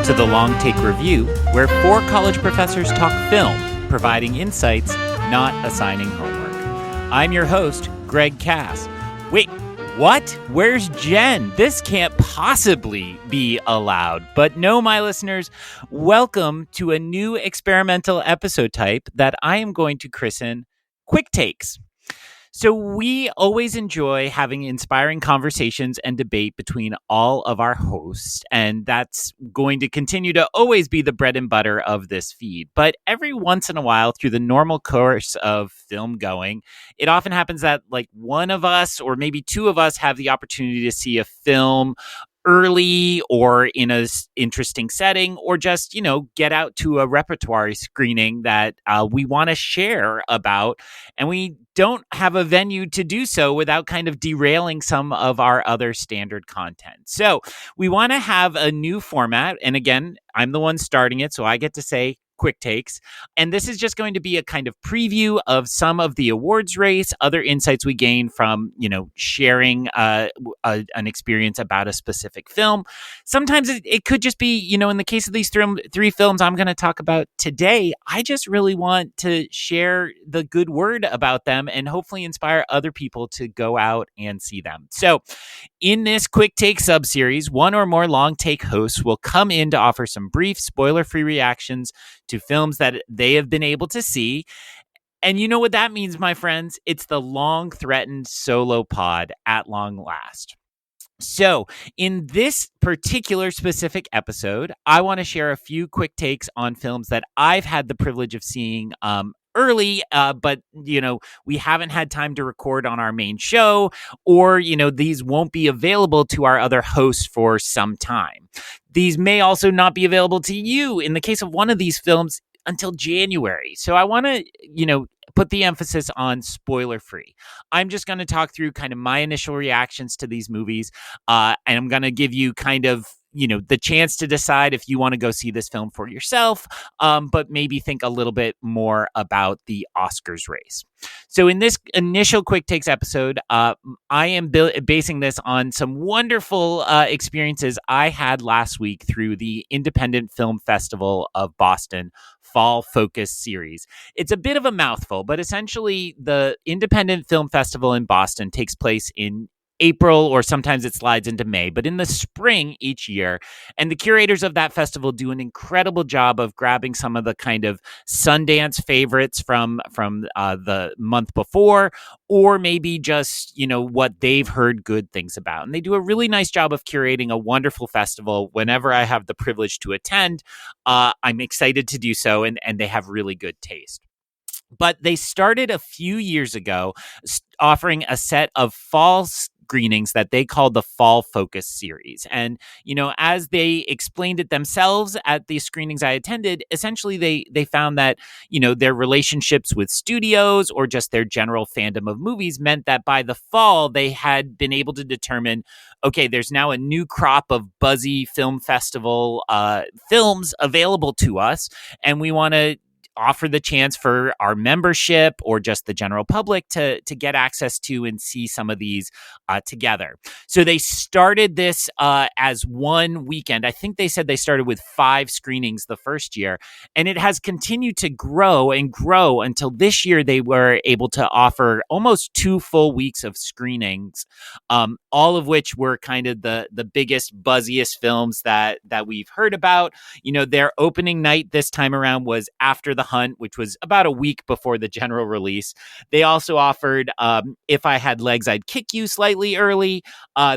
to the Long Take Review, where four college professors talk film, providing insights, not assigning homework. I'm your host, Greg Cass. Wait, what? Where's Jen? This can't possibly be allowed. But no, my listeners, welcome to a new experimental episode type that I am going to christen Quick Takes. So we always enjoy having inspiring conversations and debate between all of our hosts, and that's going to continue to always be the bread and butter of this feed. But every once in a while, through the normal course of film going, it often happens that like one of us or maybe two of us have the opportunity to see a film early or in a interesting setting, or just, get out to a repertoire screening that we want to share about. And we don't have a venue to do so without kind of derailing some of our other standard content. So we want to have a new format. And again, I'm the one starting it, so I get to say Quick Takes. And this is just going to be a kind of preview of some of the awards race, other insights we gain from, sharing an experience about a specific film. Sometimes it could just be, in the case of these three films I'm going to talk about today, I just really want to share the good word about them and hopefully inspire other people to go out and see them. So in this Quick Take subseries, one or more long take hosts will come in to offer some brief, spoiler-free reactions to films that they have been able to see. And you know what that means, my friends? It's the long-threatened solo pod at long last. So in this particular specific episode, I want to share a few quick takes on films that I've had the privilege of seeing early, but, we haven't had time to record on our main show, or, these won't be available to our other hosts for some time. These may also not be available to you in the case of one of these films until January. So I want to, put the emphasis on spoiler free. I'm just going to talk through kind of my initial reactions to these movies. And I'm going to give you kind of, the chance to decide if you want to go see this film for yourself, but maybe think a little bit more about the Oscars race. So in this initial Quick Takes episode, I am basing this on some wonderful experiences I had last week through the Independent Film Festival of Boston Fall Focus series. It's a bit of a mouthful, but essentially the Independent Film Festival in Boston takes place in April, or sometimes it slides into May, but in the spring each year. And the curators of that festival do an incredible job of grabbing some of the kind of Sundance favorites from the month before, or maybe just, what they've heard good things about. And they do a really nice job of curating a wonderful festival. Whenever I have the privilege to attend, I'm excited to do so, and they have really good taste. But they started a few years ago offering a set of fall screenings that they called the Fall Focus series. And, as they explained it themselves at the screenings I attended, essentially they found that, their relationships with studios or just their general fandom of movies meant that by the fall, they had been able to determine, okay, there's now a new crop of buzzy film festival films available to us, and we want to offer the chance for our membership or just the general public to get access to and see some of these together. So they started this as one weekend. I think they said they started with 5 screenings the first year, and it has continued to grow and grow until this year they were able to offer almost 2 full weeks of screenings, all of which were kind of the biggest, buzziest films that we've heard about. Their opening night this time around was After the Hunt, which was about a week before the general release. They also offered If I Had Legs, I'd Kick You slightly early.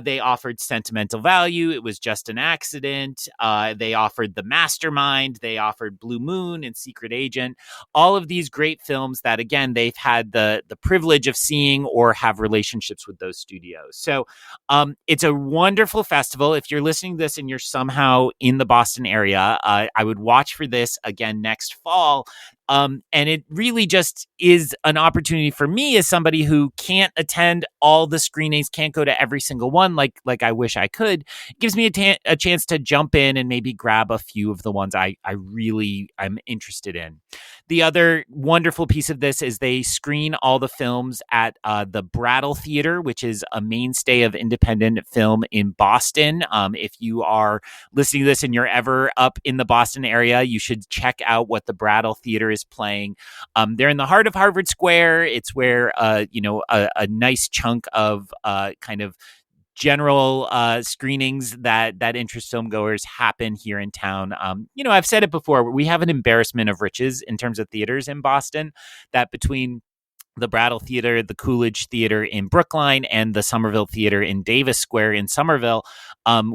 They offered Sentimental Value. It Was Just an Accident. They offered The Mastermind. They offered Blue Moon and Secret Agent. All of these great films that, again, they've had the privilege of seeing or have relationships with those studios. So it's a wonderful festival. If you're listening to this and you're somehow in the Boston area, I would watch for this again next fall. And it really just is an opportunity for me as somebody who can't attend all the screenings, can't go to every single one like I wish I could. It gives me a chance to jump in and maybe grab a few of the ones I'm interested in. The other wonderful piece of this is they screen all the films at the Brattle Theater, which is a mainstay of independent film in Boston. If you are listening to this and you're ever up in the Boston area, you should check out what the Brattle Theater is playing. They're in the heart of Harvard Square. It's where a nice chunk of kind of general screenings that interest filmgoers happen here in town. I've said it before, we have an embarrassment of riches in terms of theaters in Boston, that between the Brattle Theater, the Coolidge Theater in Brookline, and the Somerville Theater in Davis Square in Somerville,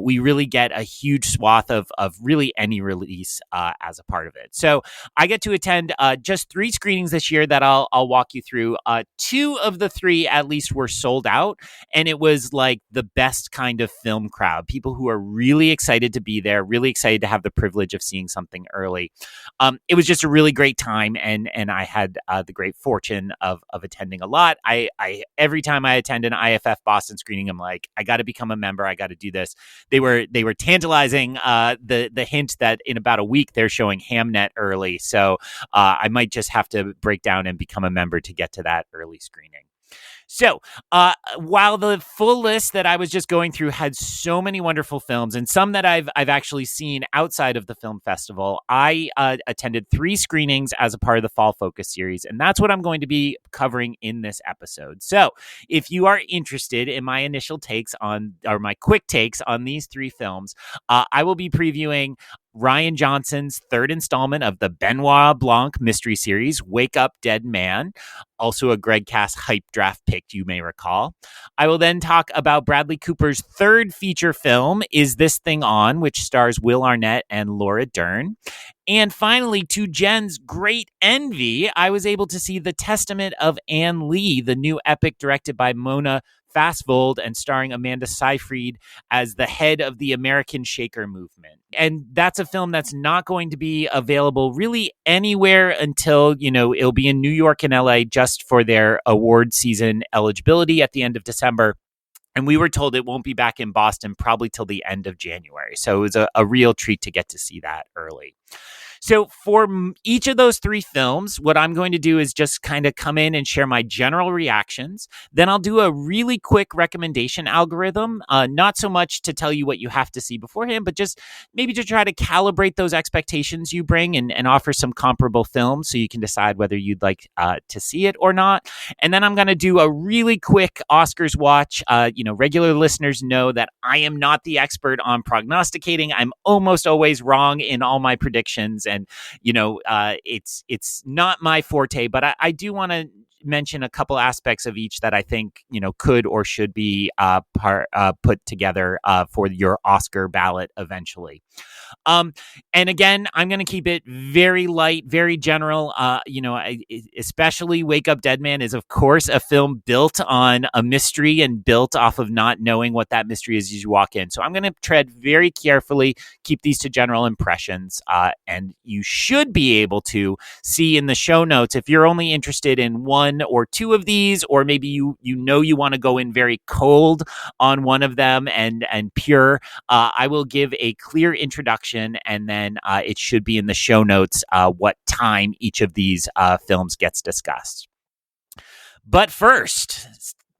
we really get a huge swath of really any release as a part of it. So I get to attend just 3 screenings this year that I'll walk you through. 2 of the 3 at least were sold out, and it was like the best kind of film crowd. People who are really excited to be there, really excited to have the privilege of seeing something early. It was just a really great time, and I had the great fortune of attending a lot. I every time I attend an IFF Boston screening, I'm like, I got to become a member. I got to do this. They were tantalizing the hint that in about a week they're showing Hamnet early, so I might just have to break down and become a member to get to that early screening. So while the full list that I was just going through had so many wonderful films, and some that I've actually seen outside of the film festival, I attended 3 screenings as a part of the Fall Focus series, and that's what I'm going to be covering in this episode. So if you are interested in my initial takes on, or my quick takes on these 3 films, I will be previewing Rian Johnson's 3rd installment of the Benoit Blanc mystery series, Wake Up Dead Man, also a Greg Cass hype draft pick, you may recall. I will then talk about Bradley Cooper's 3rd feature film, Is This Thing On?, which stars Will Arnett and Laura Dern. And finally, to Jen's great envy, I was able to see The Testament of Anne Lee, the new epic directed by Mona Fastvold and starring Amanda Seyfried as the head of the American Shaker movement. And that's a film that's not going to be available really anywhere until, it'll be in New York and LA just for their award season eligibility at the end of December. And we were told it won't be back in Boston probably till the end of January. So it was a real treat to get to see that early. So for each of those 3 films, what I'm going to do is just kind of come in and share my general reactions. Then I'll do a really quick recommendation algorithm, not so much to tell you what you have to see beforehand, but just maybe to try to calibrate those expectations you bring and offer some comparable films so you can decide whether you'd like to see it or not. And then I'm going to do a really quick Oscars watch. Regular listeners know that I am not the expert on prognosticating. I'm almost always wrong in all my predictions. And, it's not my forte, but I do want to mention a couple aspects of each that I think, could or should be put together for your Oscar ballot eventually. And again, I'm going to keep it very light, very general. Especially Wake Up Dead Man is, of course, a film built on a mystery and built off of not knowing what that mystery is as you walk in. So I'm going to tread very carefully, keep these to general impressions. And you should be able to see in the show notes, if you're only interested in 1 or 2 of these, or maybe you want to go in very cold on one of them and pure, I will give a clear introduction, and then it should be in the show notes what time each of these films gets discussed. But first,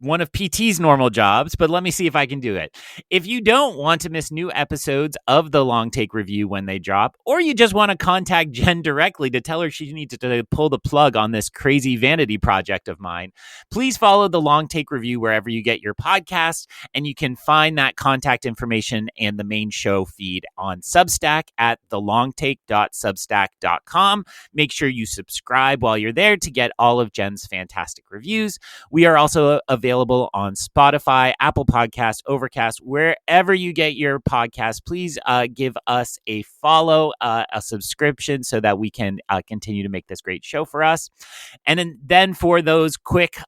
one of PT's normal jobs, but let me see if I can do it. If you don't want to miss new episodes of the Long Take Review when they drop, or you just want to contact Jen directly to tell her she needs to pull the plug on this crazy vanity project of mine, please follow the Long Take Review wherever you get your podcasts, and you can find that contact information and the main show feed on Substack at thelongtake.substack.com. Make sure you subscribe while you're there to get all of Jen's fantastic reviews. We are also available on Spotify, Apple Podcasts, Overcast, wherever you get your podcasts. Please give us a follow, a subscription, so that we can continue to make this great show for us. And then for those quick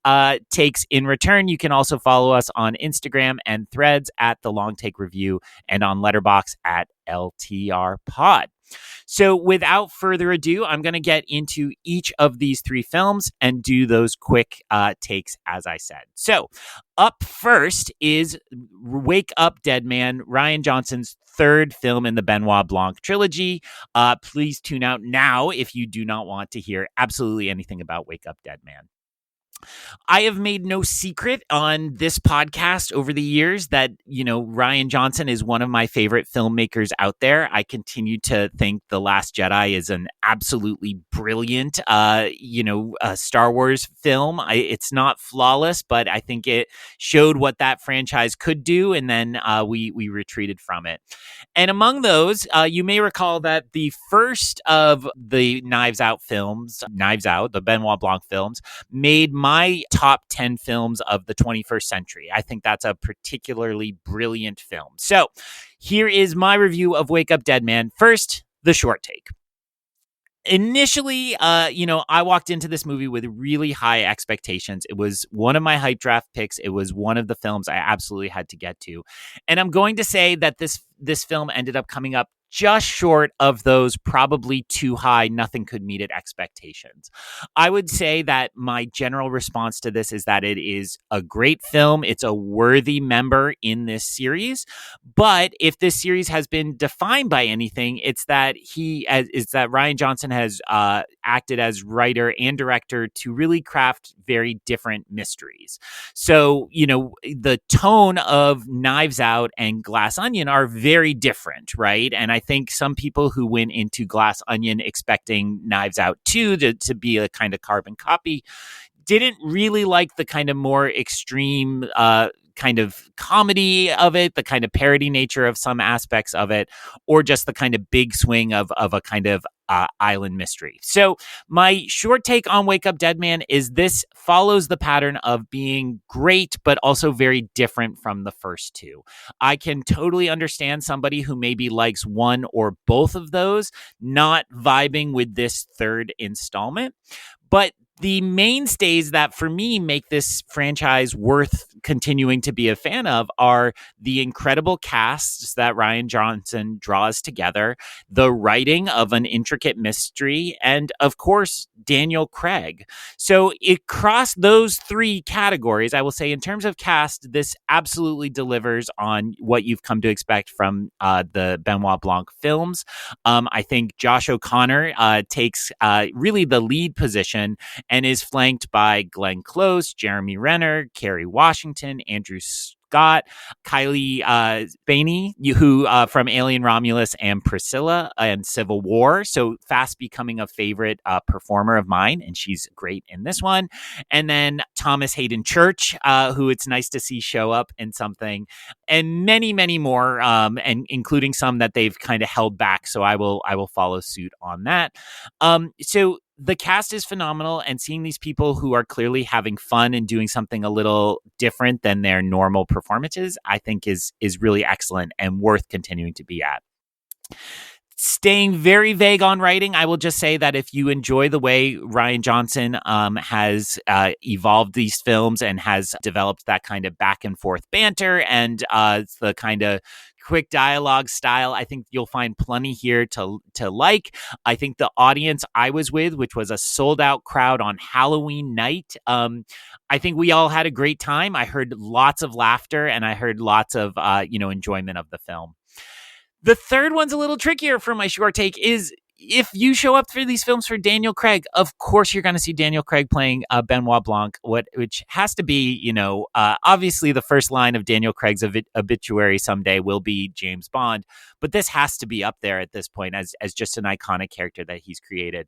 takes in return, you can also follow us on Instagram and Threads at The Long Take Review, and on Letterboxd at LTR Pod. So without further ado, I'm going to get into each of these three films and do those quick takes, as I said. So up first is Wake Up Dead Man, Rian Johnson's third film in the Benoit Blanc trilogy. Please tune out now if you do not want to hear absolutely anything about Wake Up Dead Man. I have made no secret on this podcast over the years that, Rian Johnson is one of my favorite filmmakers out there. I continue to think The Last Jedi is an absolutely brilliant, Star Wars film. It's not flawless, but I think it showed what that franchise could do, and then we retreated from it. And among those, you may recall that the first of the Knives Out films, the Benoit Blanc films, made my top 10 films of the 21st century. I think that's a particularly brilliant film. So here is my review of Wake Up Dead Man. First, the short take. Initially, I walked into this movie with really high expectations. It was one of my hype draft picks. It was one of the films I absolutely had to get to. And I'm going to say that this film ended up coming up just short of those probably too high, nothing could meet it expectations. I would say that my general response to this is that it is a great film. It's a worthy member in this series. But if this series has been defined by anything, it's that Rian Johnson has acted as writer and director to really craft very different mysteries. So, the tone of Knives Out and Glass Onion are very different, right? And I think some people who went into Glass Onion expecting Knives Out 2 to be a kind of carbon copy didn't really like the kind of more extreme kind of comedy of it, the kind of parody nature of some aspects of it, or just the kind of big swing of a kind of island mystery. So my short take on Wake Up Dead Man is this follows the pattern of being great, but also very different from the first two. I can totally understand somebody who maybe likes one or both of those not vibing with this third installment. But the mainstays that for me make this franchise worth continuing to be a fan of are the incredible casts that Rian Johnson draws together, the writing of an intricate mystery, and of course, Daniel Craig. So across those three categories, I will say in terms of cast, this absolutely delivers on what you've come to expect from the Benoit Blanc films. I think Josh O'Connor takes really the lead position and is flanked by Glenn Close, Jeremy Renner, Kerry Washington, Andrew Scott, Kylie Spaney, who from Alien Romulus and Priscilla and Civil War. So fast becoming a favorite performer of mine, and she's great in this one. And then Thomas Hayden Church, who it's nice to see show up in something, and many, many more, and including some that they've kind of held back. So I will follow suit on that. So the cast is phenomenal, and seeing these people who are clearly having fun and doing something a little different than their normal performances, I think is really excellent and worth continuing to be at. Staying very vague on writing, I will just say that if you enjoy the way Rian Johnson has evolved these films and has developed that kind of back and forth banter and the kind of quick dialogue style, I think you'll find plenty here to like. I think the audience I was with, which was a sold out crowd on Halloween night, I think we all had a great time. I heard lots of laughter and I heard lots of enjoyment of the film. The third one's a little trickier for my short take is if you show up for these films for Daniel Craig, of course you're going to see Daniel Craig playing Benoit Blanc, which has to be, obviously the first line of Daniel Craig's obituary someday will be James Bond, but this has to be up there at this point as just an iconic character that he's created.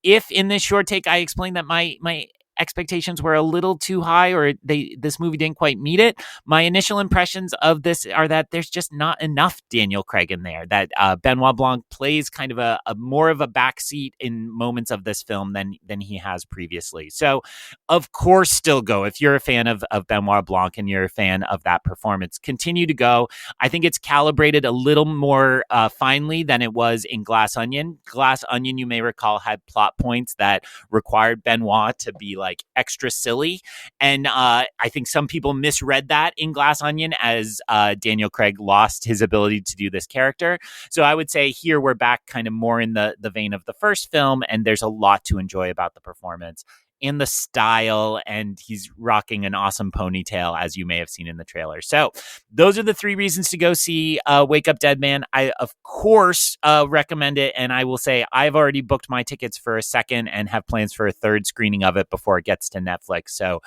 If in this short take I explain that my expectations were a little too high or this movie didn't quite meet it, my initial impressions of this are that there's just not enough Daniel Craig in there, that Benoit Blanc plays kind of a more of a backseat in moments of this film than he has previously. So of course still go. If you're a fan of Benoit Blanc and you're a fan of that performance, continue to go. I think it's calibrated a little more finely than it was in Glass Onion. Glass Onion, you may recall, had plot points that required Benoit to be like extra silly. And I think some people misread that in Glass Onion as Daniel Craig lost his ability to do this character. So I would say here we're back kind of more in the vein of the first film, and there's a lot to enjoy about the performance and the style, and he's rocking an awesome ponytail, as you may have seen in the trailer. So those are the 3 reasons to go see Wake Up Dead Man. I, of course, recommend it, and I will say I've already booked my tickets for a second and have plans for a third screening of it before it gets to Netflix. So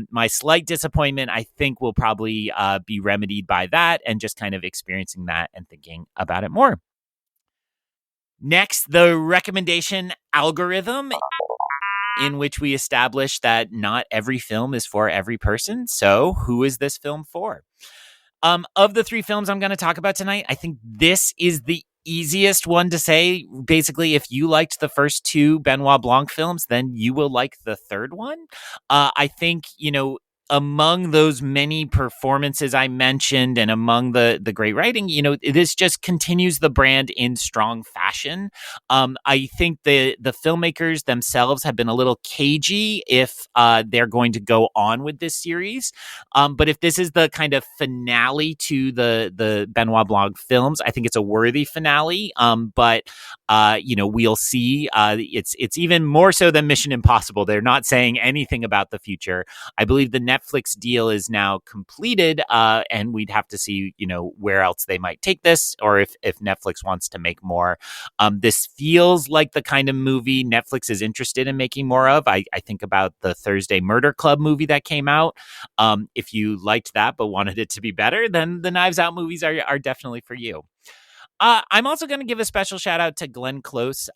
my slight disappointment, I think, will probably be remedied by that and just kind of experiencing that and thinking about it more. Next, the recommendation algorithm, in which we establish that not every film is for every person. So who is this film for? Of the 3 films I'm going to talk about tonight, I think this is the easiest one to say. Basically, if you liked the first 2 Benoit Blanc films, then you will like the third one. I think, among those many performances I mentioned and among the great writing, this just continues the brand in strong fashion. I think the filmmakers themselves have been a little cagey if they're going to go on with this series. But if this is the kind of finale to the Benoit Blanc films, I think it's a worthy finale. But we'll see. It's even more so than Mission Impossible. They're not saying anything about the future. I believe the Netflix deal is now completed, and we'd have to see, where else they might take this, or if Netflix wants to make more. This feels like the kind of movie Netflix is interested in making more of. I think about the Thursday Murder Club movie that came out. If you liked that but wanted it to be better, then the Knives Out movies are definitely for you. I'm also going to give a special shout out to Glenn Close.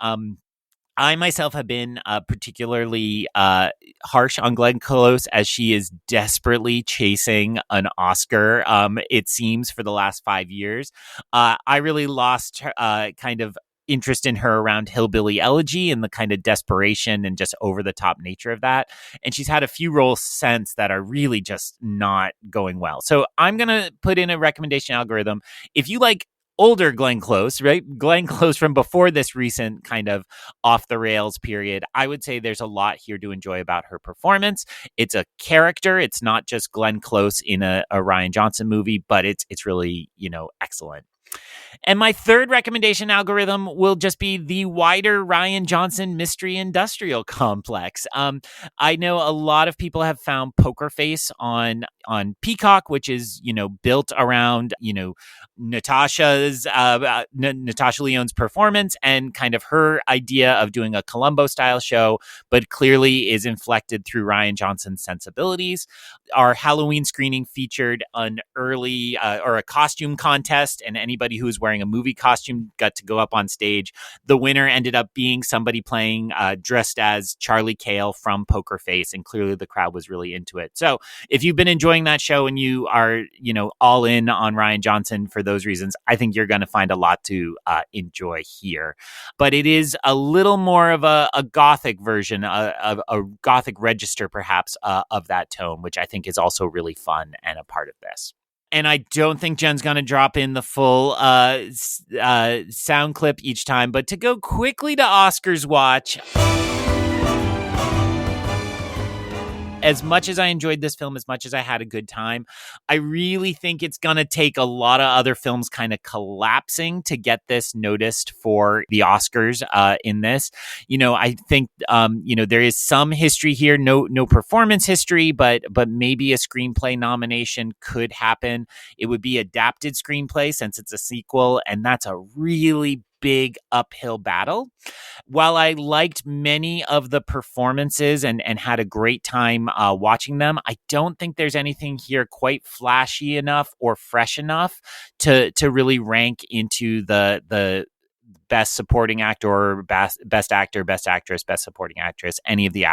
I myself have been particularly harsh on Glenn Close as she is desperately chasing an Oscar, it seems, for the last 5 years. I really lost kind of interest in her around Hillbilly Elegy and the kind of desperation and just over-the-top nature of that. And she's had a few roles since that are really just not going well. So I'm going to put in a recommendation algorithm. If you like older Glenn Close, right? Glenn Close from before this recent kind of off the rails period, I would say there's a lot here to enjoy about her performance. It's a character. It's not just Glenn Close in a Rian Johnson movie, but it's really, excellent. And my third recommendation algorithm will just be the wider Rian Johnson mystery industrial complex. I know a lot of people have found Poker Face on Peacock, which is, built around, Natasha Lyonne's performance and kind of her idea of doing a Columbo style show, but clearly is inflected through Rian Johnson's sensibilities. Our Halloween screening featured an early or a costume contest, and anybody who was wearing a movie costume got to go up on stage. The winner ended up being somebody playing dressed as Charlie Cale from Poker Face, and clearly the crowd was really into it. So if you've been enjoying that show and you are, all in on Rian Johnson for those reasons, I think you're going to find a lot to enjoy here. But it is a little more of a gothic version, of a gothic register perhaps of that tone, which I think is also really fun and a part of this. And I don't think Jen's going to drop in the full sound clip each time, but to go quickly to Oscars Watch, as much as I enjoyed this film, as much as I had a good time, I really think it's going to take a lot of other films kind of collapsing to get this noticed for the Oscars in this. I think, there is some history here, no performance history, but maybe a screenplay nomination could happen. It would be adapted screenplay since it's a sequel, and that's a really big uphill battle. While I liked many of the performances and had a great time watching them, I don't think there's anything here quite flashy enough or fresh enough to really rank into the best supporting actor, or best actor, best actress, best supporting actress, any of the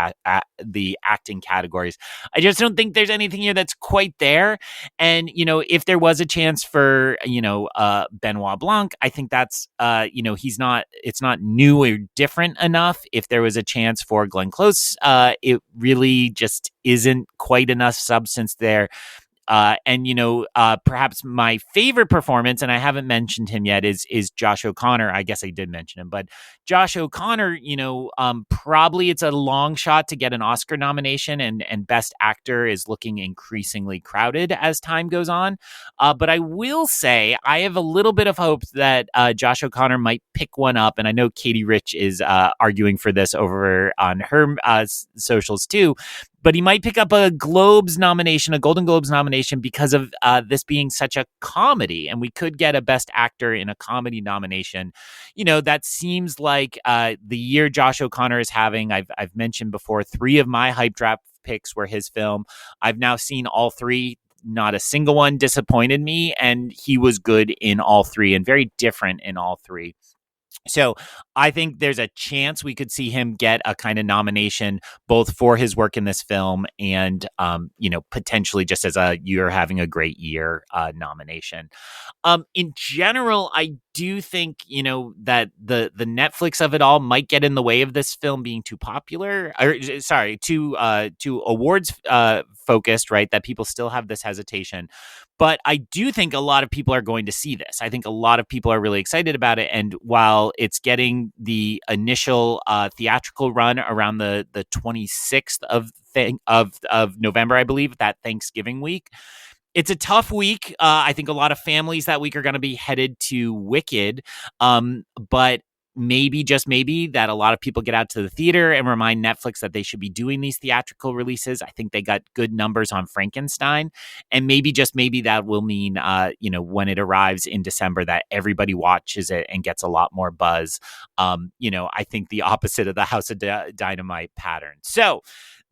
acting categories. I just don't think there's anything here that's quite there. And, if there was a chance for, Benoit Blanc, I think that's, it's not new or different enough. If there was a chance for Glenn Close, it really just isn't quite enough substance there. And perhaps my favorite performance, and I haven't mentioned him yet, is Josh O'Connor. I guess I did mention him, but Josh O'Connor, probably it's a long shot to get an Oscar nomination, and Best Actor is looking increasingly crowded as time goes on. But I will say I have a little bit of hope that Josh O'Connor might pick one up, and I know Katie Rich is arguing for this over on her socials too. But he might pick up a Golden Globes nomination, because of this being such a comedy, and we could get a Best Actor in a comedy nomination. That seems like the year Josh O'Connor is having. I've mentioned before, 3 of my hype draft picks were his film. I've now seen all 3. Not a single one disappointed me, and he was good in all 3 and very different in all 3. So I think there's a chance we could see him get a kind of nomination both for his work in this film and, potentially just as a "you're having a great year" nomination. In general, I do think, that the Netflix of it all might get in the way of this film being too popular, or too awards focused, right? That people still have this hesitation. But I do think a lot of people are going to see this. I think a lot of people are really excited about it. And while it's getting the initial theatrical run around the 26th of November, I believe, that Thanksgiving week, it's a tough week. I think a lot of families that week are going to be headed to Wicked. But maybe, just maybe, that a lot of people get out to the theater and remind Netflix that they should be doing these theatrical releases. I think they got good numbers on Frankenstein. And maybe, just maybe, that will mean, when it arrives in December, that everybody watches it and gets a lot more buzz. I think the opposite of the House of Dynamite pattern. So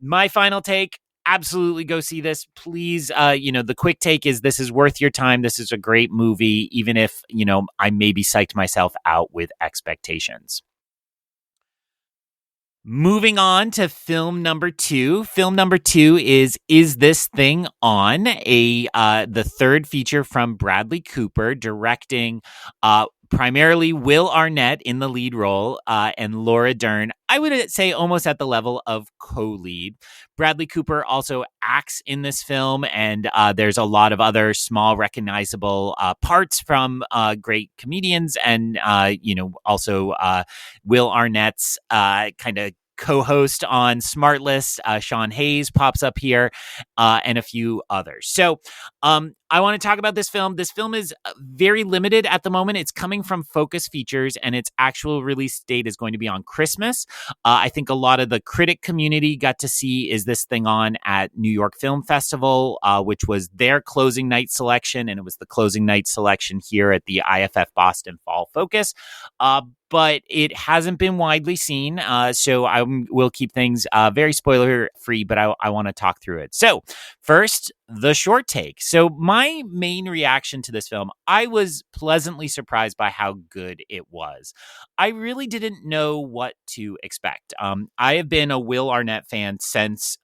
my final take: absolutely go see this, please. The quick take is this is worth your time. This is a great movie, even if, I maybe psyched myself out with expectations. Moving on to film number 2. Film number 2 is This Thing On? The third feature from Bradley Cooper, directing primarily Will Arnett in the lead role, and Laura Dern, I would say almost at the level of co-lead. Bradley Cooper also acts in this film, and there's a lot of other small recognizable parts from great comedians, and also Will Arnett's kind of co-host on Smartlist, Sean Hayes, pops up here, and a few others. So I want to talk about this film. This film is very limited at the moment. It's coming from Focus Features, and its actual release date is going to be on Christmas. I think a lot of the critic community got to see Is This Thing On at New York Film Festival, which was their closing night selection, and it was the closing night selection here at the IFF Boston Fall Focus. But it hasn't been widely seen, so I will keep things very spoiler-free, but I want to talk through it. So first, the short take. So my main reaction to this film, I was pleasantly surprised by how good it was. I really didn't know what to expect. I have been a Will Arnett fan since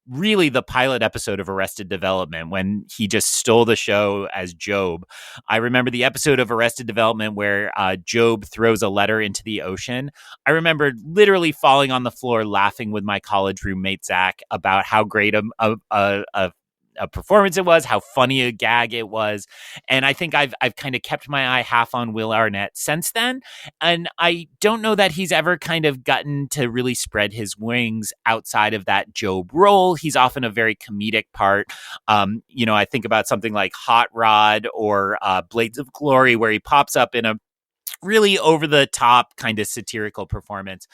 really the pilot episode of Arrested Development, when he just stole the show as Job. I remember the episode of Arrested Development where Job throws a letter into the ocean. I remember literally falling on the floor laughing with my college roommate Zach about how great a performance it was, how funny a gag it was. And I think I've kind of kept my eye half on Will Arnett since then. And I don't know that he's ever kind of gotten to really spread his wings outside of that Job role. He's often a very comedic part. I think about something like Hot Rod or Blades of Glory, where he pops up in a really over the top kind of satirical performance.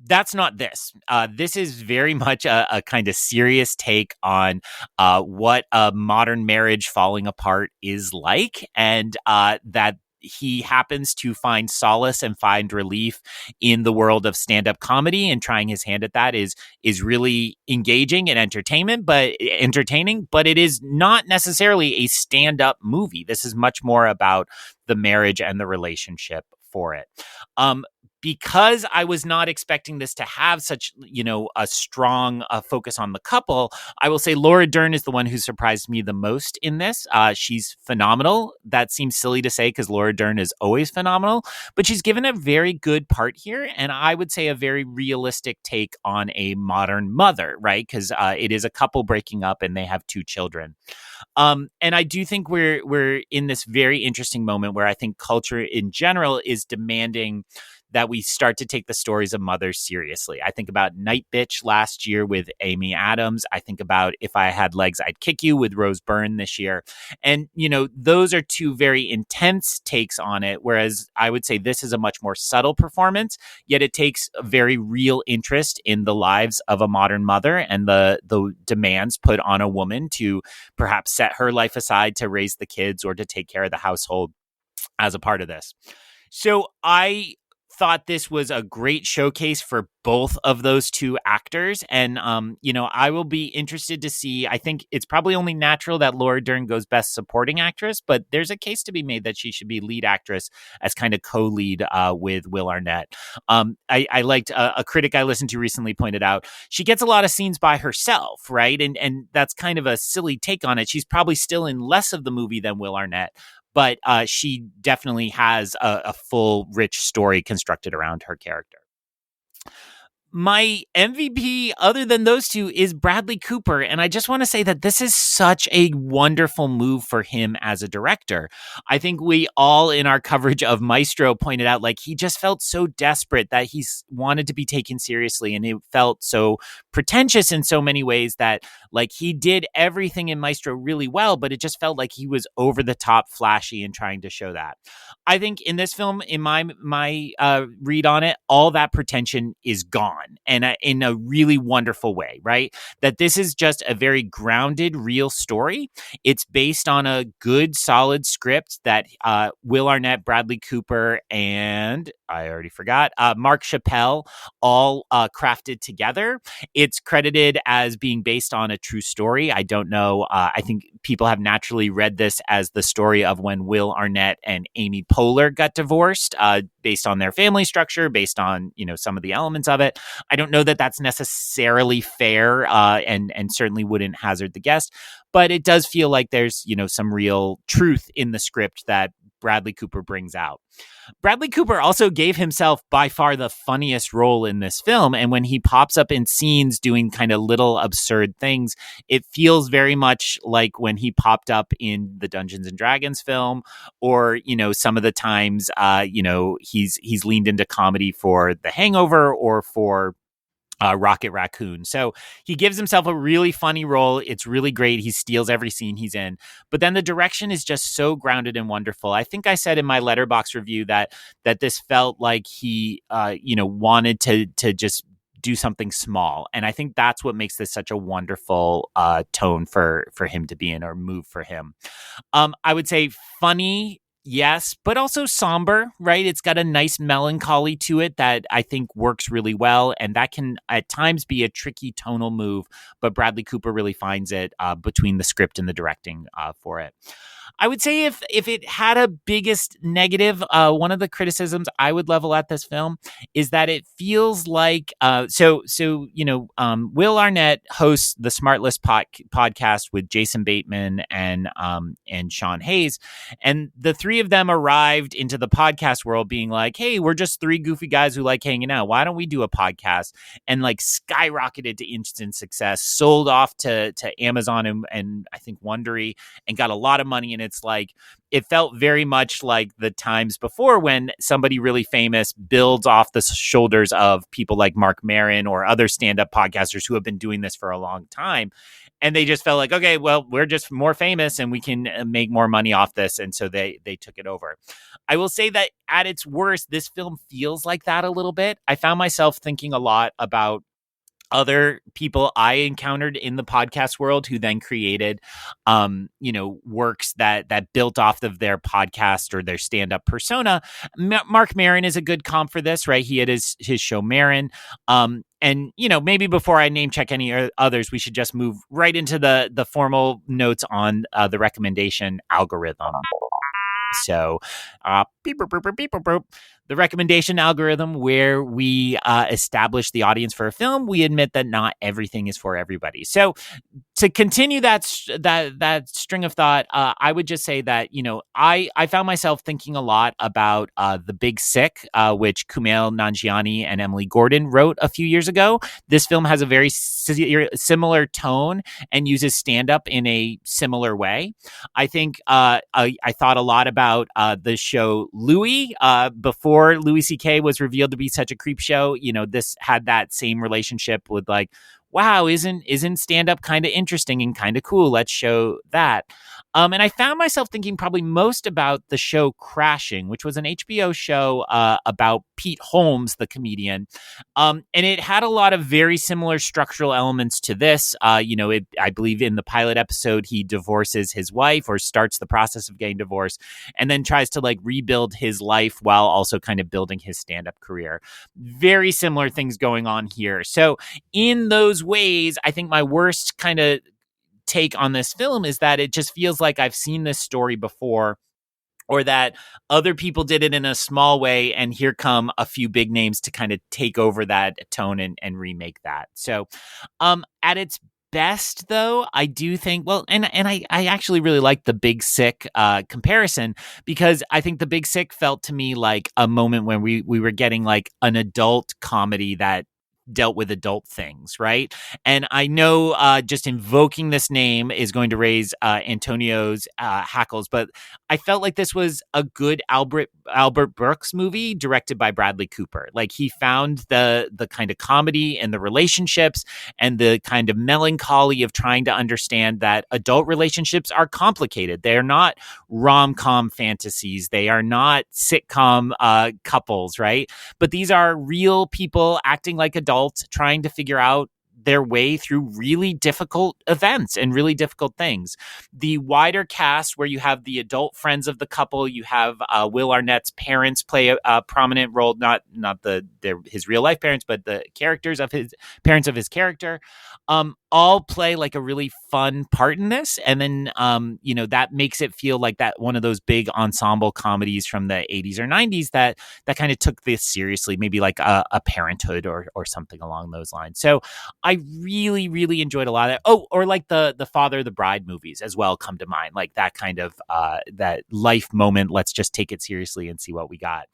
That's not this. This is very much a kind of serious take on what a modern marriage falling apart is like, and that he happens to find solace and find relief in the world of stand-up comedy, and trying his hand at that is really engaging and entertaining, but it is not necessarily a stand-up movie. This is much more about the marriage and the relationship for it. because I was not expecting this to have such, a strong focus on the couple, I will say Laura Dern is the one who surprised me the most in this. She's phenomenal. That seems silly to say because Laura Dern is always phenomenal, but she's given a very good part here, and I would say a very realistic take on a modern mother, right? Because it is a couple breaking up and they have two children. And I do think we're in this very interesting moment where I think culture in general is demanding that we start to take the stories of mothers seriously. I think about Night Bitch last year with Amy Adams. I think about If I Had Legs, I'd Kick You with Rose Byrne this year. And, those are two very intense takes on it, whereas I would say this is a much more subtle performance, yet it takes a very real interest in the lives of a modern mother and the demands put on a woman to perhaps set her life aside to raise the kids or to take care of the household as a part of this. So I thought this was a great showcase for both of those two actors. And, I will be interested to see. I think it's probably only natural that Laura Dern goes best supporting actress, but there's a case to be made that she should be lead actress as kind of co-lead with Will Arnett. I liked a critic I listened to recently pointed out she gets a lot of scenes by herself, right? And that's kind of a silly take on it. She's probably still in less of the movie than Will Arnett, but she definitely has a full, rich story constructed around her character. My MVP, other than those two, is Bradley Cooper. And I just want to say that this is such a wonderful move for him as a director. I think we all in our coverage of Maestro pointed out, like, he just felt so desperate that he's wanted to be taken seriously. And it felt so pretentious in so many ways that, like, he did everything in Maestro really well, but it just felt like he was over the top flashy and trying to show that. I think in this film, in my read on it, all that pretension is gone. And in a really wonderful way, right? That this is just a very grounded, real story. It's based on a good, solid script that Will Arnett, Bradley Cooper, and I already forgot, Mark Chappelle all crafted together. It's credited as being based on a true story. I don't know. I think people have naturally read this as the story of when Will Arnett and Amy Poehler got divorced, based on their family structure, based on, some of the elements of it. I don't know that that's necessarily fair, and certainly wouldn't hazard the guess, but it does feel like there's, some real truth in the script that Bradley Cooper brings out. Bradley Cooper also gave himself by far the funniest role in this film. And when he pops up in scenes doing kind of little absurd things, it feels very much like when he popped up in the Dungeons and Dragons film, or, some of the times, he's leaned into comedy for The Hangover or for Rocket Raccoon. So he gives himself a really funny role. It's really great. He steals every scene he's in. But then the direction is just so grounded and wonderful. I think I said in my Letterboxd review that this felt like he, wanted to just do something small. And I think that's what makes this such a wonderful tone for him to be in, or move for him. I would say funny, yes, but also somber, right? It's got a nice melancholy to it that I think works really well. And that can at times be a tricky tonal move, but Bradley Cooper really finds it between the script and the directing for it. I would say if it had a biggest negative, one of the criticisms I would level at this film is that it feels like Will Arnett hosts the Smartless podcast with Jason Bateman and Sean Hayes, and the three of them arrived into the podcast world being like, hey, we're just three goofy guys who like hanging out. Why don't we do a podcast? And like skyrocketed to instant success, sold off to Amazon and I think Wondery, and got a lot of money. And it's like, it felt very much like the times before when somebody really famous builds off the shoulders of people like Mark Maron or other stand-up podcasters who have been doing this for a long time. And they just felt like, okay, well, we're just more famous and we can make more money off this. And so they took it over. I will say that at its worst, this film feels like that a little bit. I found myself thinking a lot about other people I encountered in the podcast world who then created, works that built off of their podcast or their stand-up persona. Mark Maron is a good comp for this, right? He had his show Maron. And, maybe before I name check any others, we should just move right into the formal notes on the recommendation algorithm. So, beep, boop, boop, boop, beep, boop, boop. the recommendation algorithm where we establish the audience for a film, we admit that not everything is for everybody. So to continue that string of thought, I would just say that I found myself thinking a lot about The Big Sick, which Kumail Nanjiani and Emily Gordon wrote a few years ago. This film has a very similar tone and uses stand-up in a similar way. I think I thought a lot about the show Louis before Louis C.K. was revealed to be such a creep show. This had that same relationship with like, wow, isn't stand-up kind of interesting and kind of cool? Let's show that. And I found myself thinking probably most about the show Crashing, which was an HBO show about Pete Holmes, the comedian. And it had a lot of very similar structural elements to this. I believe in the pilot episode, he divorces his wife or starts the process of getting divorced and then tries to like rebuild his life while also kind of building his stand-up career. Very similar things going on here. So in those ways, I think my worst kind of take on this film is that it just feels like I've seen this story before, or that other people did it in a small way, and here come a few big names to kind of take over that tone and remake that. So at its best, though, I do think, well, and I actually really like the Big Sick comparison, because I think the Big Sick felt to me like a moment when we were getting like an adult comedy that dealt with adult things, right? And I know just invoking this name is going to raise Antonio's hackles, but I felt like this was a good Albert Brooks movie directed by Bradley Cooper. Like he found the kind of comedy and the relationships and the kind of melancholy of trying to understand that adult relationships are complicated. They're not rom-com fantasies. They are not sitcom couples, right? But these are real people acting like adults, trying to figure out their way through really difficult events and really difficult things. The wider cast, where you have the adult friends of the couple, you have Will Arnett's parents play a prominent role, not his real life parents, but the characters of his parents of his character, all play like a really fun part in this. And then, that makes it feel like that one of those big ensemble comedies from the 80s or 90s that kind of took this seriously, maybe like a Parenthood or something along those lines. So I really, really enjoyed a lot of that. Oh, or like the Father of the Bride movies as well come to mind, like that kind of that life moment. Let's just take it seriously and see what we got.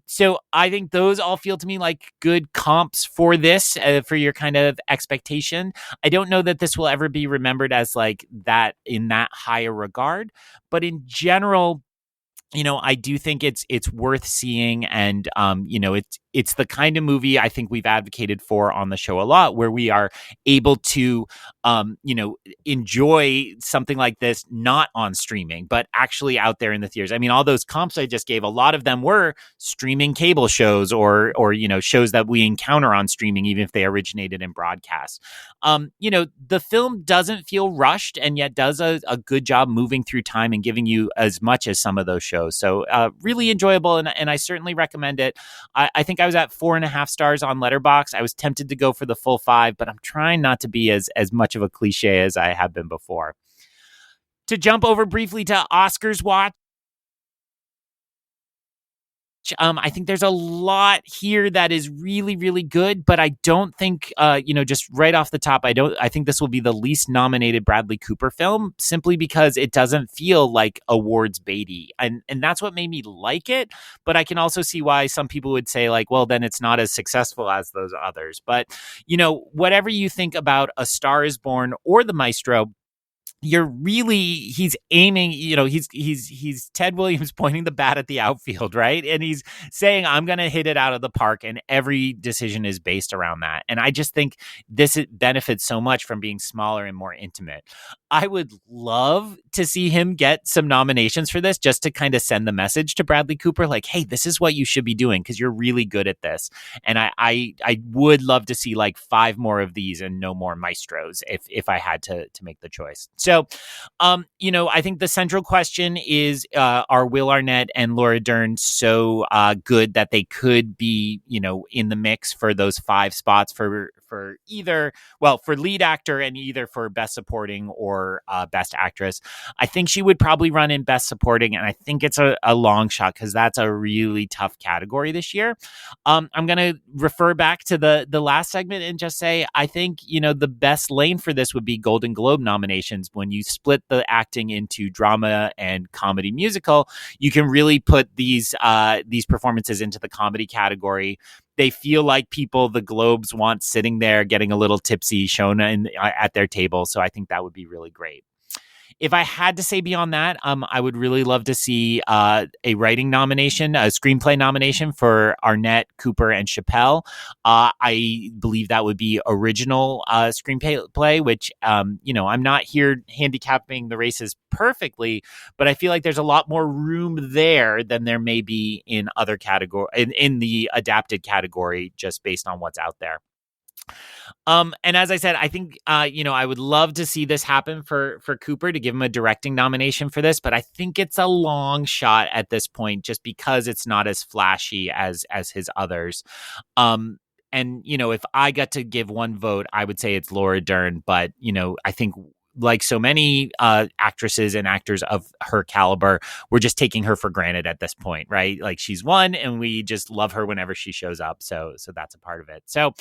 So I think those all feel to me like good comps for this, for your kind of expectation. I don't know that this will ever be remembered as like that in that higher regard, but in general, I do think it's worth seeing, and it's the kind of movie I think we've advocated for on the show a lot, where we are able to enjoy something like this not on streaming, but actually out there in the theaters. I mean, all those comps I just gave, a lot of them were streaming cable shows or shows that we encounter on streaming, even if they originated in broadcast. The film doesn't feel rushed, and yet does a good job moving through time and giving you as much as some of those shows. So really enjoyable, and I certainly recommend it. I think I was at 4.5 stars on Letterboxd. I was tempted to go for the full 5, but I'm trying not to be as much of a cliche as I have been before. To jump over briefly to Oscars watch, I think there's a lot here that is really, really good, but I don't think, just right off the top, I think this will be the least nominated Bradley Cooper film, simply because it doesn't feel like awards baity. And that's what made me like it. But I can also see why some people would say like, well, then it's not as successful as those others. But, whatever you think about A Star Is Born or The Maestro, he's aiming, he's Ted Williams pointing the bat at the outfield, right? And he's saying, I'm going to hit it out of the park, and every decision is based around that. And I just think this benefits so much from being smaller and more intimate. I would love to see him get some nominations for this, just to kind of send the message to Bradley Cooper, like, hey, this is what you should be doing because you're really good at this. And I would love to see like 5 more of these and no more Maestros if I had to make the choice. So, I think the central question is, are Will Arnett and Laura Dern so good that they could be, in the mix for those 5 spots for for either, well, for lead actor and either for best supporting or best actress. I think she would probably run in best supporting, and I think it's a long shot because that's a really tough category this year. I'm going to refer back to the last segment and just say I think the best lane for this would be Golden Globe nominations. When you split the acting into drama and comedy musical, you can really put these performances into the comedy category. They feel like people the Globes want sitting there getting a little tipsy, shown at their table. So I think that would be really great. If I had to say beyond that, I would really love to see a writing nomination, a screenplay nomination for Arnett, Cooper, and Chappelle. I believe that would be original screenplay, which, I'm not here handicapping the races perfectly, but I feel like there's a lot more room there than there may be in other category, in the adapted category, just based on what's out there. And as I said, I think, I would love to see this happen for Cooper, to give him a directing nomination for this, but I think it's a long shot at this point, just because it's not as flashy as his others. And if I got to give one vote, I would say it's Laura Dern, but, I think, like so many actresses and actors of her caliber, we're just taking her for granted at this point, right? Like, she's won and we just love her whenever she shows up. So that's a part of it. So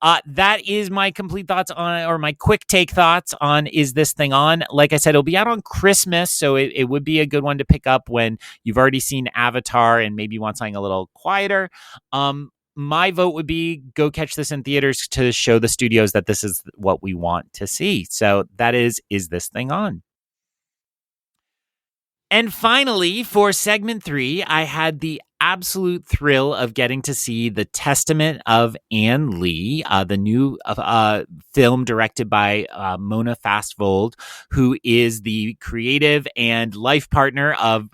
that is my complete thoughts on, or my quick take thoughts on Is This Thing On? Like I said, it'll be out on Christmas, so it would be a good one to pick up when you've already seen Avatar and maybe want something a little quieter. My vote would be go catch this in theaters to show the studios that this is what we want to see. So that is This Thing On? And finally, for segment 3, I had the absolute thrill of getting to see The Testament of Ann Lee, the new film directed by Mona Fastvold, who is the creative and life partner of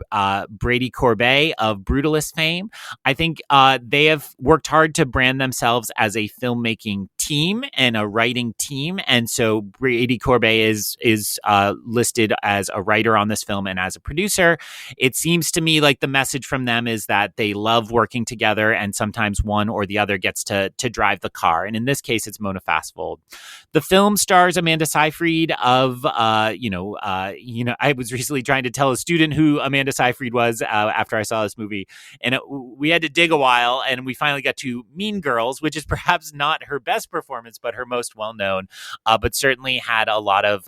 Brady Corbet of Brutalist fame. I think they have worked hard to brand themselves as a filmmaking team and a writing team, and so Brady Corbet is listed as a writer on this film and as a producer. It seems to me like the message from them is that they love working together, and sometimes one or the other gets to drive the car. And in this case, it's Mona Fastvold. The film stars Amanda Seyfried of, I was recently trying to tell a student who Amanda Seyfried was after I saw this movie, and we had to dig a while, and we finally got to Mean Girls, which is perhaps not her best performance, but her most well-known, but certainly had a lot of,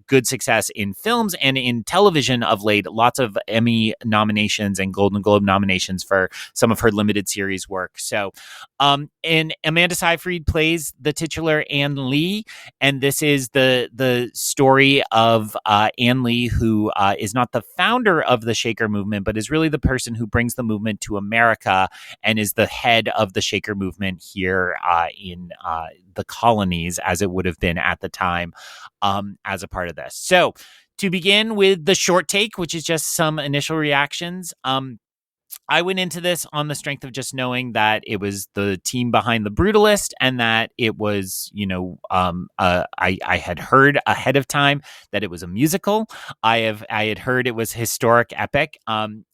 good success in films and in television of late. Lots of Emmy nominations and Golden Globe nominations for some of her limited series work. So, and Amanda Seyfried plays the titular Ann Lee, and this is the story of Ann Lee, who is not the founder of the Shaker movement, but is really the person who brings the movement to America and is the head of the Shaker movement here in the colonies, as it would have been at the time, as a part of this. So to begin with the short take, which is just some initial reactions, I went into this on the strength of just knowing that it was the team behind The Brutalist, and that it was, I had heard ahead of time that it was a musical. I had heard it was historic epic.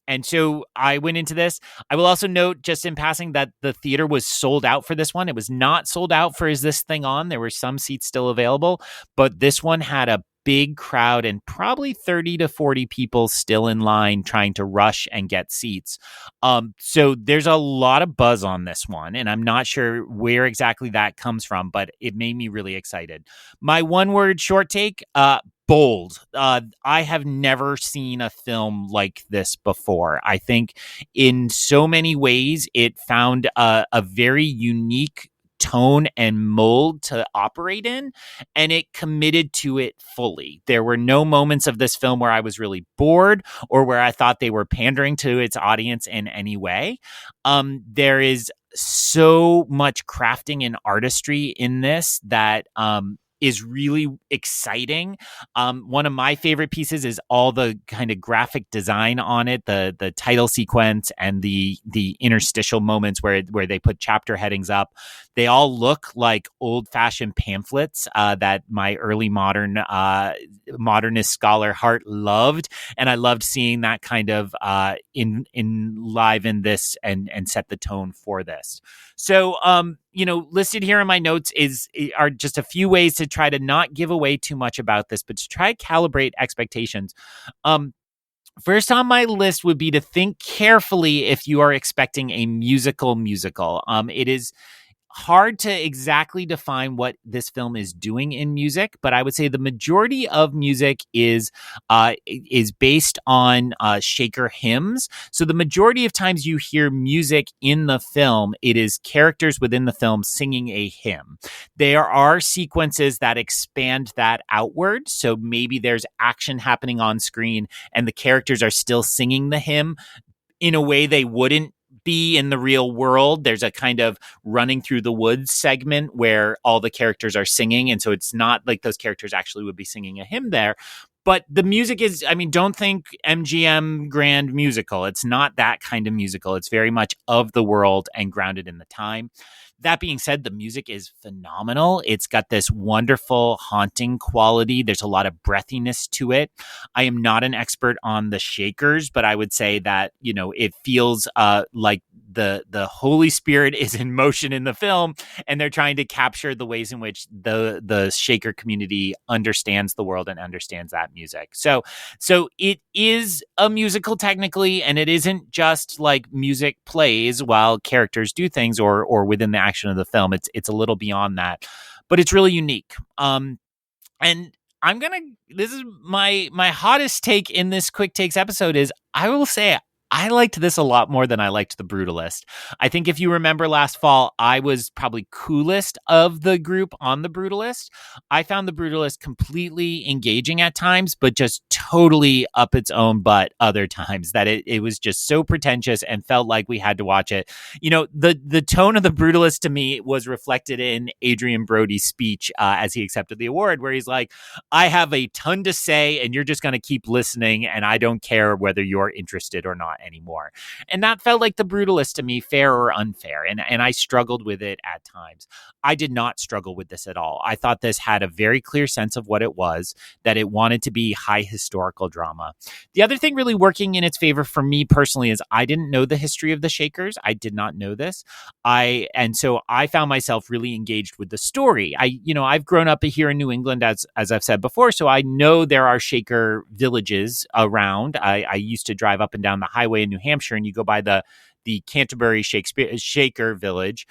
And so I went into this. I will also note, just in passing, that the theater was sold out for this one. It was not sold out for Is This Thing On? There were some seats still available, but this one had a big crowd and probably 30 to 40 people still in line trying to rush and get seats. So there's a lot of buzz on this one, and I'm not sure where exactly that comes from, but it made me really excited. My one word short take, bold. I have never seen a film like this before. I think in so many ways it found a very unique tone and mold to operate in, and it committed to it fully. There were no moments of this film where I was really bored or where I thought they were pandering to its audience in any way. There is so much crafting and artistry in this that is really exciting. One of my favorite pieces is all the kind of graphic design on it, the title sequence and the interstitial moments where they put chapter headings up. They all look like old-fashioned pamphlets that my early modernist scholar heart loved, and I loved seeing that kind of enliven this and set the tone for this. So listed here in my notes are just a few ways to try to not give away too much about this, but to try to calibrate expectations. First on my list would be to think carefully if you are expecting a musical. It is hard to exactly define what this film is doing in music, but I would say the majority of music is based on Shaker hymns. So the majority of times you hear music in the film, it is characters within the film singing a hymn. There are sequences that expand that outward. So maybe there's action happening on screen and the characters are still singing the hymn in a way they wouldn't be in the real world. There's a kind of running through the woods segment where all the characters are singing. And so it's not like those characters actually would be singing a hymn there. But the music is, don't think MGM grand musical. It's not that kind of musical. It's very much of the world and grounded in the time. That being said, the music is phenomenal. It's got this wonderful haunting quality. There's a lot of breathiness to it. I am not an expert on the Shakers, but I would say that, it feels like the Holy Spirit is in motion in the film, and they're trying to capture the ways in which the Shaker community understands the world and understands that music. So it is a musical technically, and it isn't just like music plays while characters do things or within the action of the film. It's a little beyond that, but it's really unique. And this is my hottest take in this Quick Takes episode is I will say I liked this a lot more than I liked The Brutalist. I think if you remember last fall, I was probably coolest of the group on The Brutalist. I found The Brutalist completely engaging at times, but just totally up its own butt other times, that it was just so pretentious and felt like we had to watch it. The tone of The Brutalist to me was reflected in Adrian Brody's speech as he accepted the award, where he's like, I have a ton to say and you're just going to keep listening and I don't care whether you're interested or not anymore. And that felt like The Brutalist to me, fair or unfair. And I struggled with it at times. I did not struggle with this at all. I thought this had a very clear sense of what it was, that it wanted to be high historical drama. The other thing really working in its favor for me personally is I didn't know the history of the Shakers. I did not know this. And so I found myself really engaged with the story. I've grown up here in New England, as I've said before, so I know there are Shaker villages around. I used to drive up and down the highway in New Hampshire, and you go by the Canterbury Shaker Village.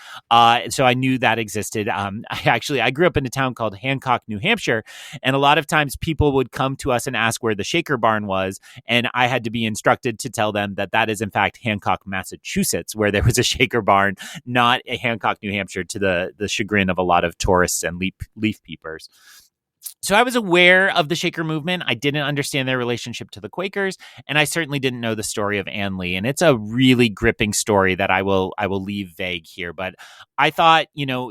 So I knew that existed. I grew up in a town called Hancock, New Hampshire, and a lot of times people would come to us and ask where the Shaker barn was, and I had to be instructed to tell them that is in fact Hancock, Massachusetts, where there was a Shaker barn, not a Hancock, New Hampshire, to the chagrin of a lot of tourists and leaf peepers. So I was aware of the Shaker movement. I didn't understand their relationship to the Quakers, and I certainly didn't know the story of Ann Lee. And it's a really gripping story that I will leave vague here. But I thought,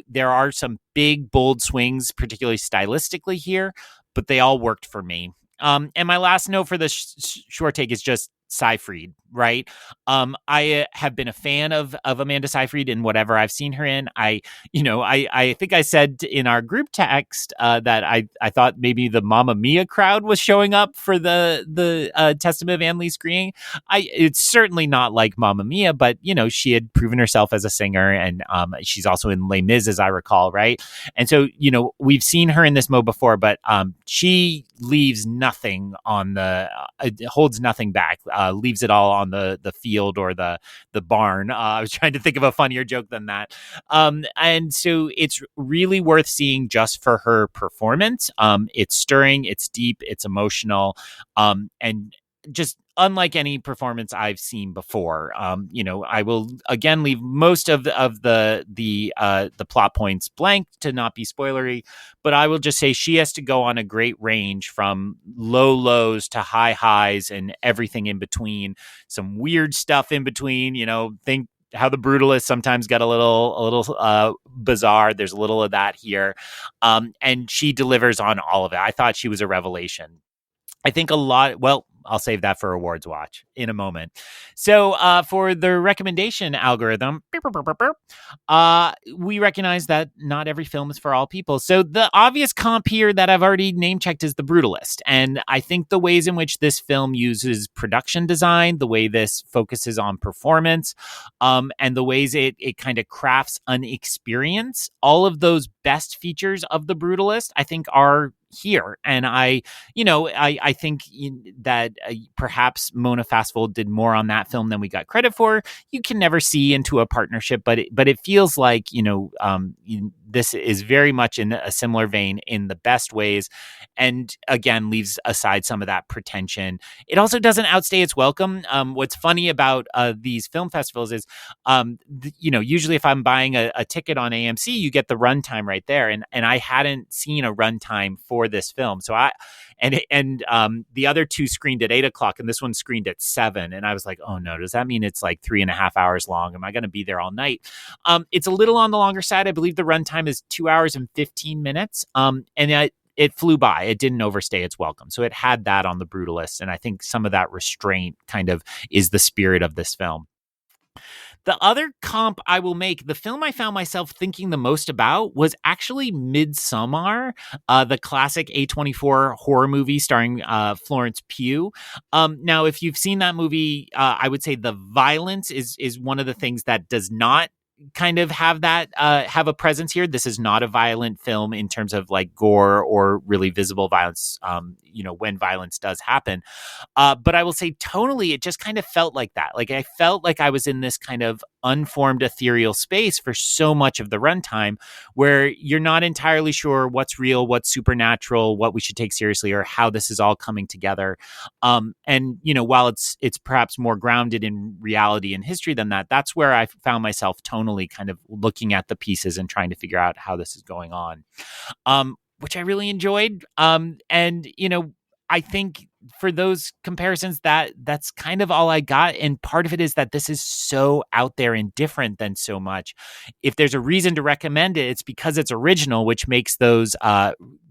there are some big, bold swings, particularly stylistically here, but they all worked for me. And my last note for the short take is just Seyfried, right? I have been a fan of Amanda Seyfried in whatever I've seen her in. I think I said in our group text that I thought maybe the Mamma Mia crowd was showing up for the Testament of Ann Lee screening. It's certainly not like Mamma Mia, but she had proven herself as a singer, and she's also in Les Mis, as I recall, right? And so we've seen her in this mode before, but she leaves nothing on holds nothing back. Leaves it all on the field or the barn. I was trying to think of a funnier joke than that. And so it's really worth seeing just for her performance. It's stirring, it's deep, it's emotional, and just unlike any performance I've seen before. I will again leave most of the plot points blank to not be spoilery, but I will just say she has to go on a great range from low lows to high highs and everything in between. Some weird stuff in between. Think how The Brutalist sometimes got a little bizarre. There's a little of that here, and she delivers on all of it. I thought she was a revelation. I think I'll save that for awards watch in a moment. So for the recommendation algorithm, we recognize that not every film is for all people. So the obvious comp here that I've already name checked is The Brutalist. And I think the ways in which this film uses production design, the way this focuses on performance, and the ways it kind of crafts an experience, all of those best features of The Brutalist, I think are here. And I think that perhaps Mona Fastvold did more on that film than we got credit for. You can never see into a partnership, but it feels like, this is very much in a similar vein in the best ways. And again, leaves aside some of that pretension. It also doesn't outstay its welcome. What's funny about these film festivals is, usually if I'm buying a ticket on AMC, you get the runtime right there. And I hadn't seen a runtime for this film. So the other two screened at 8:00 and this one screened at 7. And I was like, oh no, does that mean it's like 3.5 hours long? Am I going to be there all night? It's a little on the longer side. I believe the runtime is 2 hours and 15 minutes. And it flew by. It didn't overstay its welcome. So it had that on The Brutalist. And I think some of that restraint kind of is the spirit of this film. The other comp I will make, the film I found myself thinking the most about was actually Midsommar, the classic A24 horror movie starring Florence Pugh. Now, if you've seen that movie, I would say the violence is one of the things that does not kind of have a presence here. This is not a violent film in terms of like gore or really visible violence, when violence does happen. But I will say tonally, it just kind of felt like that. Like I felt like I was in this kind of unformed ethereal space for so much of the runtime where you're not entirely sure what's real, what's supernatural, what we should take seriously, or how this is all coming together. And while it's perhaps more grounded in reality and history than that, that's where I found myself tonally kind of looking at the pieces and trying to figure out how this is going on, which I really enjoyed. I think for those comparisons, that's kind of all I got. And part of it is that this is so out there and different than so much. If there's a reason to recommend it, it's because it's original, which makes those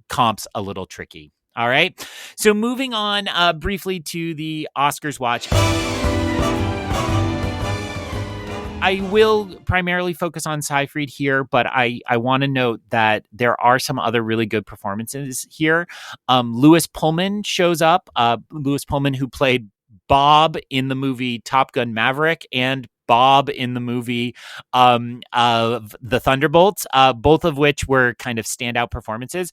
comps a little tricky. All right. So moving on briefly to the Oscars watch. I will primarily focus on Seyfried here, but I want to note that there are some other really good performances here. Lewis Pullman shows up. Lewis Pullman, who played Bob in the movie Top Gun Maverick and Bob in the movie of The Thunderbolts, both of which were kind of standout performances.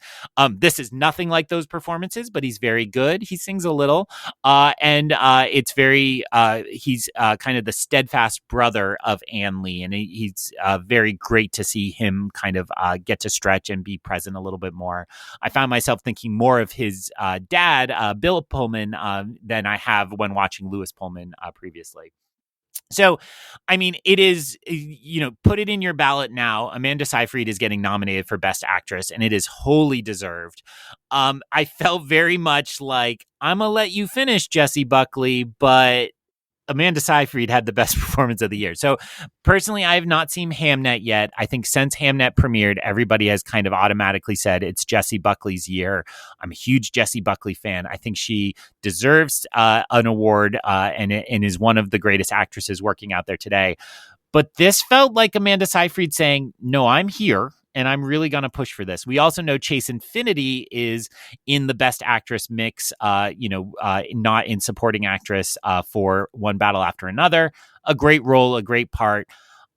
This is nothing like those performances, but he's very good. He sings a little, and it's very, he's kind of the steadfast brother of Ann Lee, and he's very great to see him kind of get to stretch and be present a little bit more. I found myself thinking more of his dad, Bill Pullman, than I have when watching Lewis Pullman previously. So, I mean, it is, put it in your ballot now. Amanda Seyfried is getting nominated for Best Actress, and it is wholly deserved. I felt very much like, I'm going to let you finish, Jessie Buckley, but Amanda Seyfried had the best performance of the year. So personally, I have not seen Hamnet yet. I think since Hamnet premiered, everybody has kind of automatically said it's Jessie Buckley's year. I'm a huge Jessie Buckley fan. I think she deserves an award and is one of the greatest actresses working out there today. But this felt like Amanda Seyfried saying, no, I'm here. And I'm really going to push for this. We also know Chase Infinity is in the Best Actress mix, not in Supporting Actress for One Battle After Another. A great role, a great part.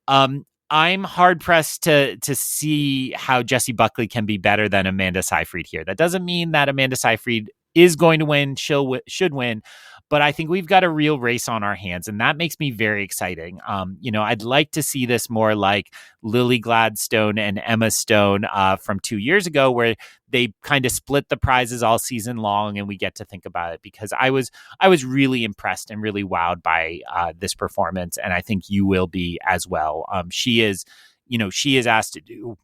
I'm hard pressed to see how Jessie Buckley can be better than Amanda Seyfried here. That doesn't mean that Amanda Seyfried is going to win, should win. But I think we've got a real race on our hands, and that makes me very exciting. I'd like to see this more like Lily Gladstone and Emma Stone from 2 years ago, where they kind of split the prizes all season long, and we get to think about it. Because I was really impressed and really wowed by this performance, and I think you will be as well. She is asked to do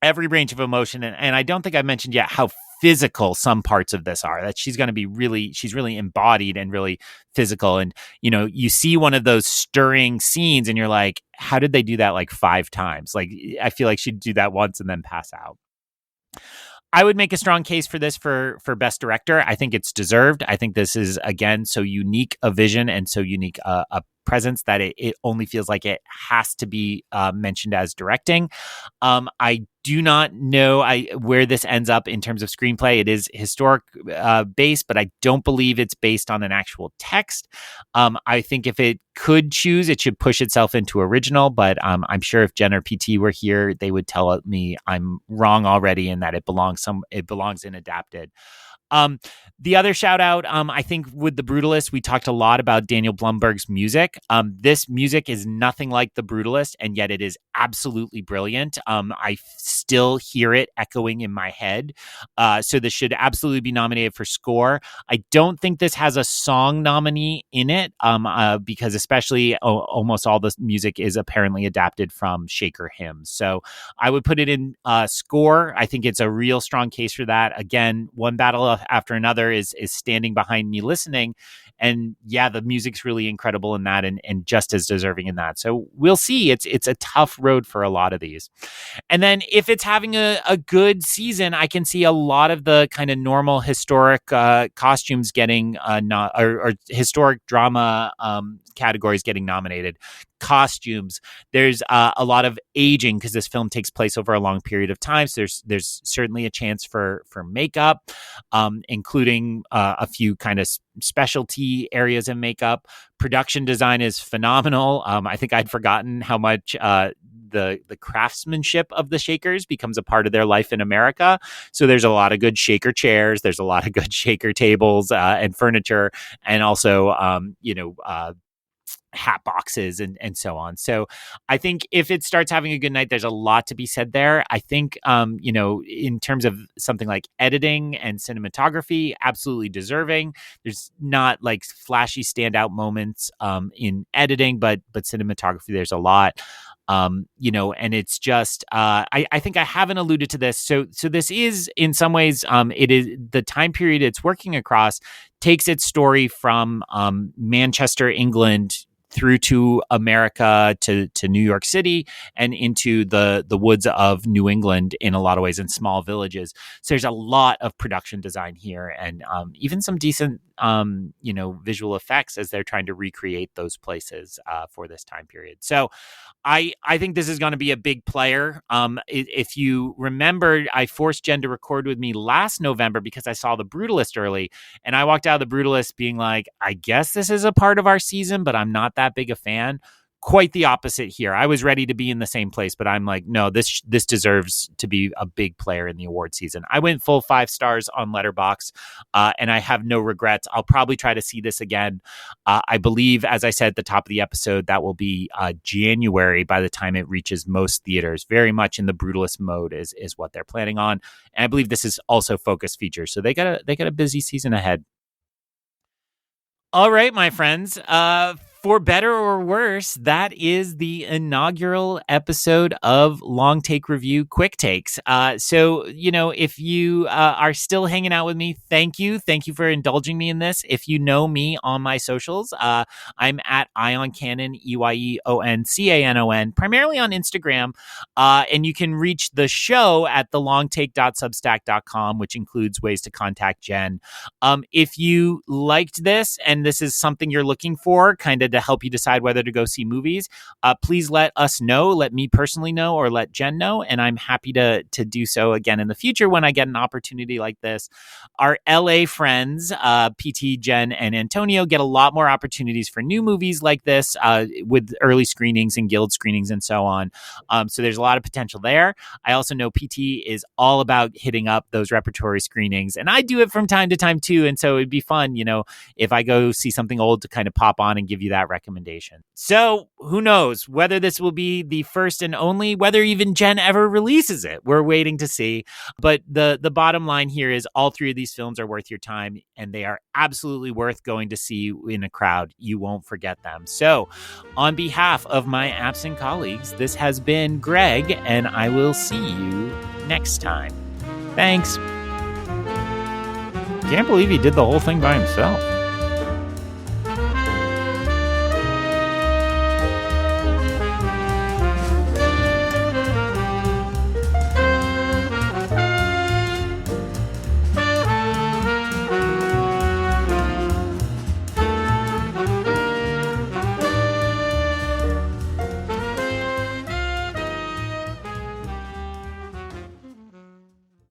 every range of emotion, and I don't think I mentioned yet how physical some parts of this are, that she's going to be she's really embodied and really physical. And, you see one of those stirring scenes and you're like, how did they do that like 5 times? Like, I feel like she'd do that once and then pass out. I would make a strong case for this for Best Director. I think it's deserved. I think this is, again, so unique a vision and so unique a presence that it only feels like it has to be mentioned as directing. I do not know where this ends up in terms of screenplay. It is historic based, but I don't believe it's based on an actual text. I think if it could choose, it should push itself into original, but I'm sure if Jen or PT were here, they would tell me I'm wrong already and that it belongs in adapted. The other shout out, I think with The Brutalist, we talked a lot about Daniel Blumberg's music. This music is nothing like The Brutalist, and yet it is absolutely brilliant. I still hear it echoing in my head. So this should absolutely be nominated for score. I don't think this has a song nominee in it, because especially almost all the music is apparently adapted from Shaker hymns. So I would put it in score. I think it's a real strong case for that. Again, one battle after another is standing behind me listening. And yeah, the music's really incredible in that and just as deserving in that. So we'll see. It's a tough road for a lot of these. And then if it's having a good season, I can see a lot of the kind of normal historic costumes getting or historic drama categories getting nominated. Costumes. There's a lot of aging because this film takes place over a long period of time. So there's certainly a chance for makeup, including a few kind of specialty areas of makeup. Production design is phenomenal. I think I'd forgotten how much the craftsmanship of the Shakers becomes a part of their life in America. So there's a lot of good Shaker chairs. There's a lot of good Shaker tables and furniture, and also hat boxes and so on. So I think if it starts having a good night, there's a lot to be said there. I think, in terms of something like editing and cinematography, absolutely deserving. There's not like flashy standout moments in editing, but cinematography, there's a lot. And it's just, I think I haven't alluded to this. So this is in some ways, it is the time period it's working across takes its story from Manchester, England, through to America, to New York City, and into the woods of New England in a lot of ways, in small villages. So there's a lot of production design here, and even some decent visual effects as they're trying to recreate those places for this time period. So I think this is going to be a big player. If you remember, I forced Jen to record with me last November because I saw The Brutalist early, and I walked out of The Brutalist being like, I guess this is a part of our season, but I'm not that big a fan. Quite the opposite here. I was ready to be in the same place, but I'm like, no, this deserves to be a big player in the award season. I went full 5 stars on Letterboxd, and I have no regrets. I'll probably try to see this again. I believe, as I said at the top of the episode, that will be January by the time it reaches most theaters. Very much in the Brutalist mode is what they're planning on. And I believe this is also Focus Feature, so they got a busy season ahead. All right, my friends. For better or worse, that is the inaugural episode of Long Take Review Quick Takes. So, if you are still hanging out with me, thank you. Thank you for indulging me in this. If you know me on my socials, I'm at Ion Cannon, EYEONCANON, primarily on Instagram. And you can reach the show at thelongtake.substack.com, which includes ways to contact Jen. If you liked this and this is something you're looking for, kind of to help you decide whether to go see movies, please let us know. Let me personally know, or let Jen know, and I'm happy to do so again in the future when I get an opportunity like this. Our LA friends, PT, Jen, and Antonio, get a lot more opportunities for new movies like this with early screenings and guild screenings and so on. So there's a lot of potential there. I also know PT is all about hitting up those repertory screenings, and I do it from time to time too. And so it'd be fun, if I go see something old, to kind of pop on and give you that recommendation. So who knows whether this will be the first and only, whether even Jen ever releases it. We're waiting to see. But the bottom line here is all 3 of these films are worth your time, and they are absolutely worth going to see in a crowd. You won't forget them. So on behalf of my absent colleagues, this has been Greg, and I will see you next time. Thanks. Can't believe he did the whole thing by himself.